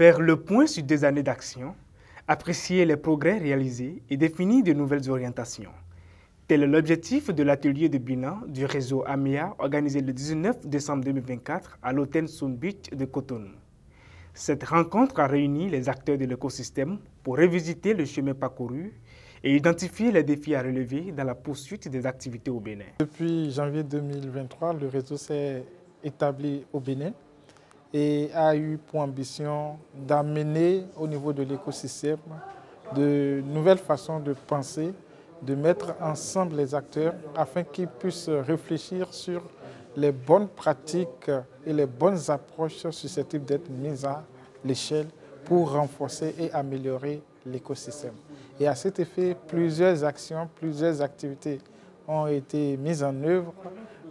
Faire le point sur 2 années d'action, apprécier les progrès réalisés et définir de nouvelles orientations. Tel est l'objectif de l'atelier de bilan du réseau AMEA organisé le 19 décembre 2024 à l'hôtel Sun Beach de Cotonou. Cette rencontre a réuni les acteurs de l'écosystème pour revisiter le chemin parcouru et identifier les défis à relever dans la poursuite des activités au Bénin. Depuis janvier 2023, le réseau s'est établi au Bénin et a eu pour ambition d'amener au niveau de l'écosystème de nouvelles façons de penser, de mettre ensemble les acteurs afin qu'ils puissent réfléchir sur les bonnes pratiques et les bonnes approches susceptibles d'être mises à l'échelle pour renforcer et améliorer l'écosystème. Et à cet effet, plusieurs actions, plusieurs activités ont été mises en œuvre,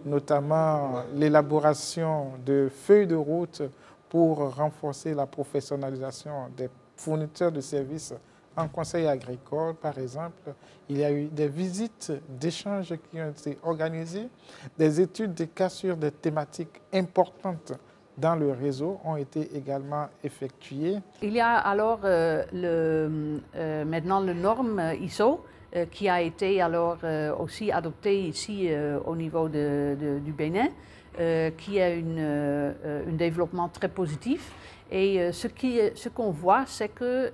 notamment l'élaboration de feuilles de route pour renforcer la professionnalisation des fournisseurs de services en conseil agricole, par exemple. Il y a eu des visites d'échanges qui ont été organisées, des études de cas sur des thématiques importantes dans le réseau ont été également effectuées. Il y a alors maintenant le norme ISO qui a été alors aussi adopté ici au niveau du Bénin, qui a un développement très positif. Et ce qu'on voit, c'est que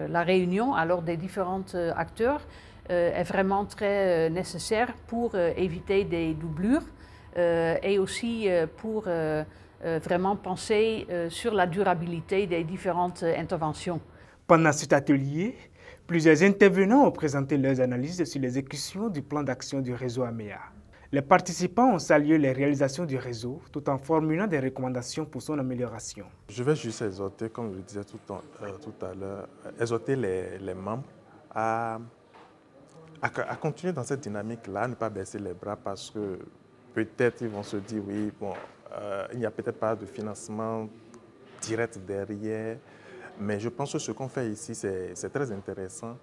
la réunion alors des différents acteurs est vraiment très nécessaire pour éviter des doublures et aussi pour vraiment penser sur la durabilité des différentes interventions. Pendant cet atelier, plusieurs intervenants ont présenté leurs analyses sur l'exécution du plan d'action du réseau AMEA. Les participants ont salué les réalisations du réseau tout en formulant des recommandations pour son amélioration. Je vais juste exhorter, comme je le disais tout à l'heure, exhorter les membres à continuer dans cette dynamique-là, à ne pas baisser les bras parce que peut-être ils vont se dire, oui, bon, il n'y a peut-être pas de financement direct derrière, mais je pense que ce qu'on fait ici, c'est très intéressant.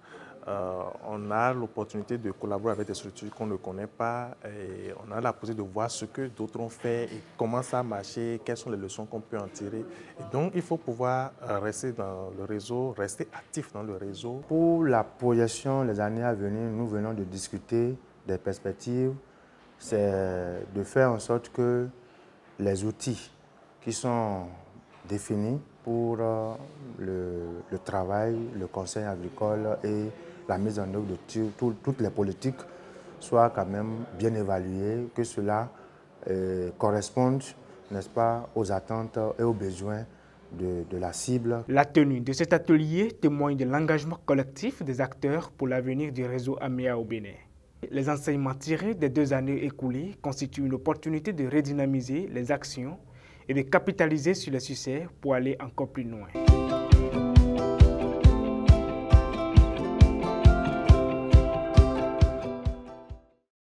On a l'opportunité de collaborer avec des structures qu'on ne connaît pas et on a la possibilité de voir ce que d'autres ont fait et comment ça a marché, quelles sont les leçons qu'on peut en tirer. Et donc, il faut pouvoir rester dans le réseau, rester actif dans le réseau. Pour la projection, les années à venir, nous venons de discuter des perspectives. C'est de faire en sorte que les outils qui sont définis pour le travail, le conseil agricole et la mise en œuvre de toutes les politiques soient quand même bien évaluées, que cela corresponde, n'est-ce pas, aux attentes et aux besoins de la cible. La tenue de cet atelier témoigne de l'engagement collectif des acteurs pour l'avenir du réseau AMEA au Bénin. Les enseignements tirés des 2 années écoulées constituent une opportunité de redynamiser les actions et de capitaliser sur les succès pour aller encore plus loin.